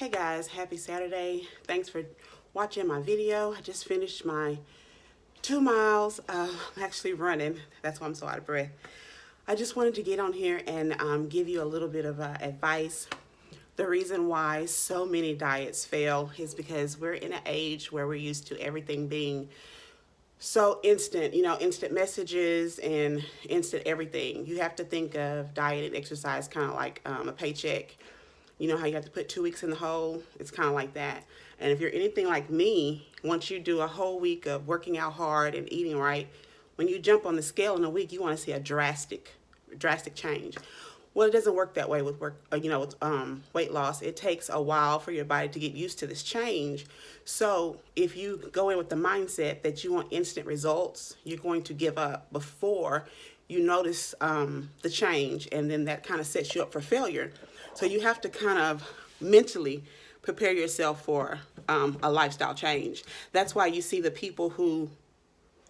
Hey guys, happy Saturday. Thanks for watching my video. I just finished my 2 miles. I'm actually running. That's why I'm so out of breath. I just wanted to get on here and give you a little bit of advice. The reason why so many diets fail is because we're in an age where we're used to everything being so instant, instant messages and instant everything. You have to think of diet and exercise kind of like a paycheck. You know how you have to put 2 weeks in the hole? It's kind of like that. And if you're anything like me, once you do a whole week of working out hard and eating right, when you jump on the scale in a week, you want to see a drastic change. Well, it doesn't work that way with weight loss. It takes a while for your body to get used to this change. So if you go in with the mindset that you want instant results, you're going to give up before you notice the change, and then that kind of sets you up for failure. So you have to kind of mentally prepare yourself for a lifestyle change. That's why you see the people who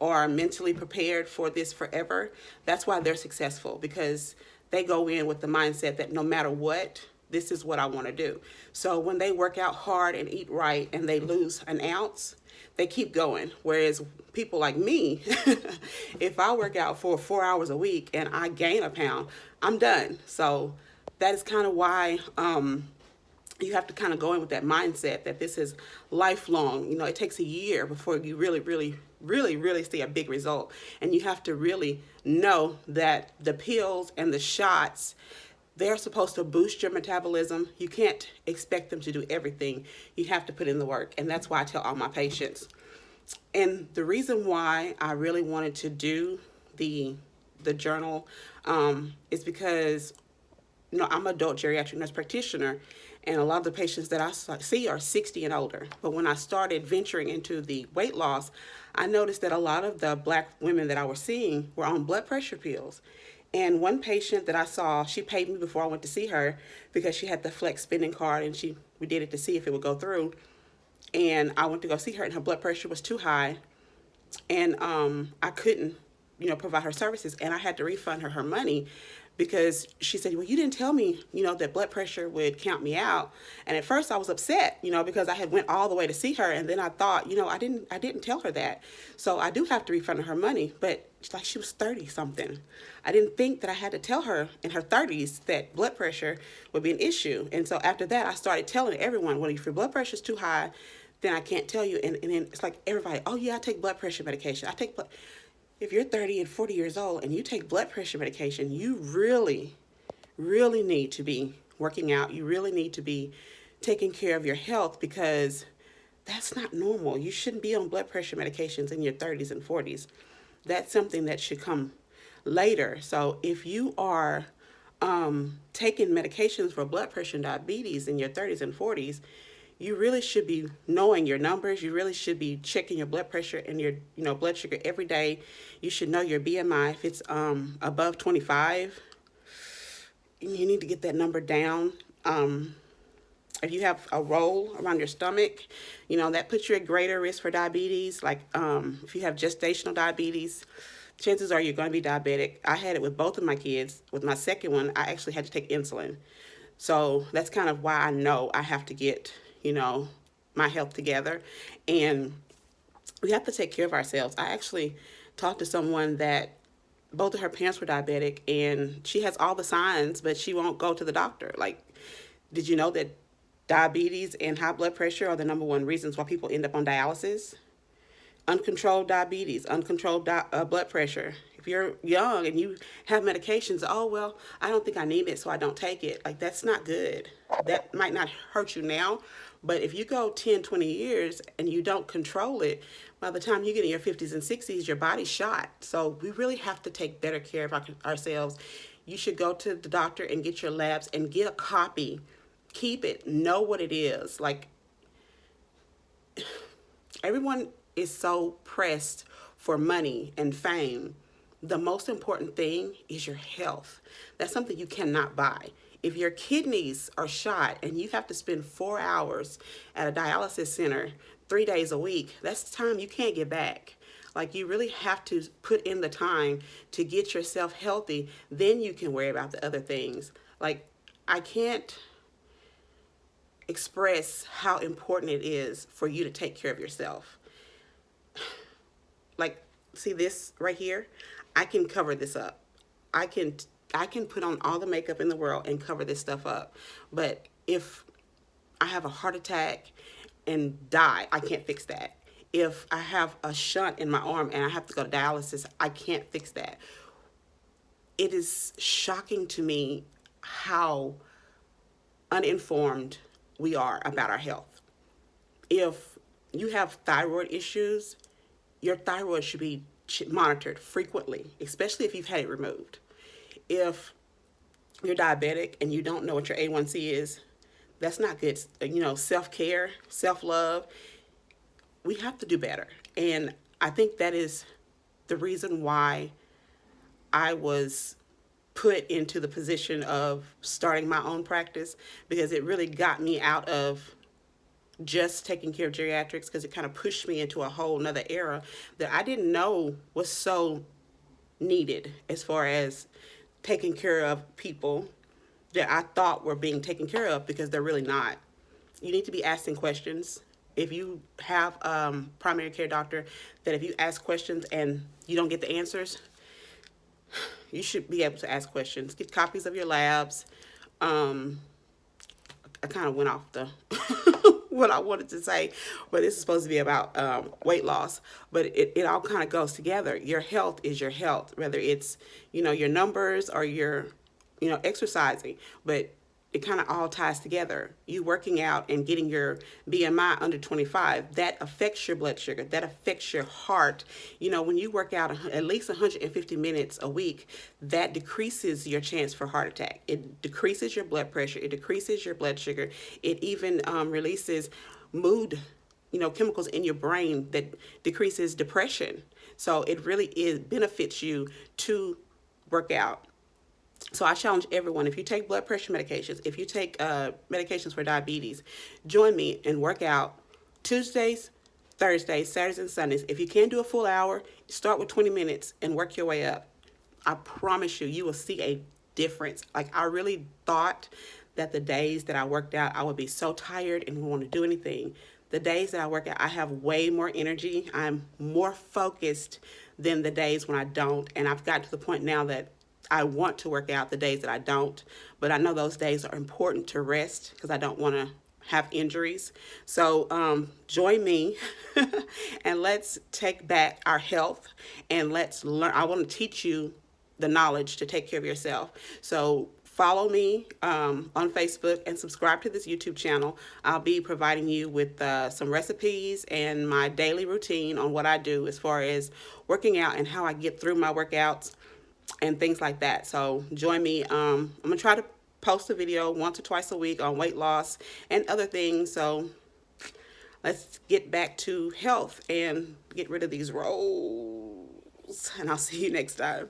are mentally prepared for this forever. That's why they're successful, because they go in with the mindset that no matter what, this is what I want to do. So when they work out hard and eat right and they lose an ounce, they keep going. Whereas people like me, if I work out for 4 hours a week and I gain a pound, I'm done. So that is kind of why you have to kind of go in with that mindset that this is lifelong. It takes a year before you really see a big result. And you have to really know that the pills and the shots, they're supposed to boost your metabolism. You can't expect them to do everything. You have to put in the work. And that's why I tell all my patients. And the reason why I really wanted to do the journal is because I'm an adult geriatric nurse practitioner, and a lot of the patients that I see are 60 and older. But when I started venturing into the weight loss, I noticed that a lot of the black women that I was seeing were on blood pressure pills. And one patient that I saw, she paid me before I went to see her because she had the flex spending card, and we did it to see if it would go through. And I went to go see her, and her blood pressure was too high, and I couldn't, provide her services, and I had to refund her money because she said, well, you didn't tell me, that blood pressure would count me out. And at first I was upset, because I had went all the way to see her, and then I thought, I didn't tell her that. So I do have to refund her money, but like she was 30 something. I didn't think that I had to tell her in her 30s that blood pressure would be an issue. And so after that, I started telling everyone, well, if your blood pressure is too high, then I can't tell you. And then it's like everybody, oh yeah, I take blood pressure medication. If you're 30 and 40 years old and you take blood pressure medication, you really need to be working out. You really need to be taking care of your health, because that's not normal. You shouldn't be on blood pressure medications in your 30s and 40s. That's something that should come later. So if you are taking medications for blood pressure and diabetes in your 30s and 40s, you really should be knowing your numbers. You really should be checking your blood pressure and your blood sugar every day. You should know your BMI. If it's above 25, you need to get that number down. If you have a roll around your stomach, that puts you at greater risk for diabetes. Like if you have gestational diabetes, chances are you're going to be diabetic. I had it with both of my kids. With my second one, I actually had to take insulin. So that's kind of why I know I have to get my health together, and we have to take care of ourselves. I actually talked to someone that both of her parents were diabetic, and she has all the signs, but she won't go to the doctor. Like, did you know that diabetes and high blood pressure are the number one reasons why people end up on dialysis? Uncontrolled diabetes, uncontrolled blood pressure. If you're young and you have medications, oh, well, I don't think I need it, so I don't take it. Like, that's not good. That might not hurt you now, but if you go 10, 20 years and you don't control it, by the time you get in your 50s and 60s, your body's shot. So we really have to take better care of ourselves. You should go to the doctor and get your labs and get a copy. Keep it. Know what it is. Like, everyone is so pressed for money and fame. The most important thing is your health. That's something you cannot buy. If your kidneys are shot and you have to spend 4 hours at a dialysis center 3 days a week, that's time you can't get back. Like, you really have to put in the time to get yourself healthy. Then you can worry about the other things. Like, I can't express how important it is for you to take care of yourself. Like, see this right here? I can cover this up. I can put on all the makeup in the world and cover this stuff up. But if I have a heart attack and die, I can't fix that. If I have a shunt in my arm and I have to go to dialysis, I can't fix that. It is shocking to me how uninformed we are about our health. If you have thyroid issues, your thyroid should be monitored frequently, especially if you've had it removed. If you're diabetic and you don't know what your A1C is, that's not good. You know, self-care, self-love, we have to do better. And I think that is the reason why I was put into the position of starting my own practice, because it really got me out of just taking care of geriatrics, because it kind of pushed me into a whole nother era that I didn't know was so needed, as far as taking care of people that I thought were being taken care of, because they're really not. You need to be asking questions. If you have a primary care doctor, that if you ask questions and you don't get the answers, you should be able to ask questions. Get copies of your labs. I kind of went off the what I wanted to say, but this is supposed to be about weight loss. But it all kind of goes together. Your health is your health, whether it's, you know, your numbers or your, you know, exercising. But it kind of all ties together. You working out and getting your BMI under 25, that affects your blood sugar, that affects your heart. You know, when you work out at least 150 minutes a week, that decreases your chance for heart attack. It decreases your blood pressure. It decreases your blood sugar. It even releases mood, you know, chemicals in your brain that decreases depression. So it really benefits you to work out. So I challenge everyone, if you take blood pressure medications, if you take medications for diabetes, join me and work out Tuesdays, Thursdays, Saturdays, and Sundays. If you can't do a full hour, start with 20 minutes and work your way up. I promise you, you will see a difference. Like, I really thought that the days that I worked out, I would be so tired and wouldn't want to do anything. The days that I work out, I have way more energy. I'm more focused than the days when I don't. And I've got to the point now that I want to work out the days that I don't, but I know those days are important to rest because I don't want to have injuries. So join me and let's take back our health, and let's learn. I want to teach you the knowledge to take care of yourself. So follow me on Facebook and subscribe to this YouTube channel. I'll be providing you with some recipes and my daily routine on what I do as far as working out and how I get through my workouts and things like that. So join me. I'm gonna try to post a video once or twice a week on weight loss and other things. So let's get back to health and get rid of these rolls. And I'll see you next time.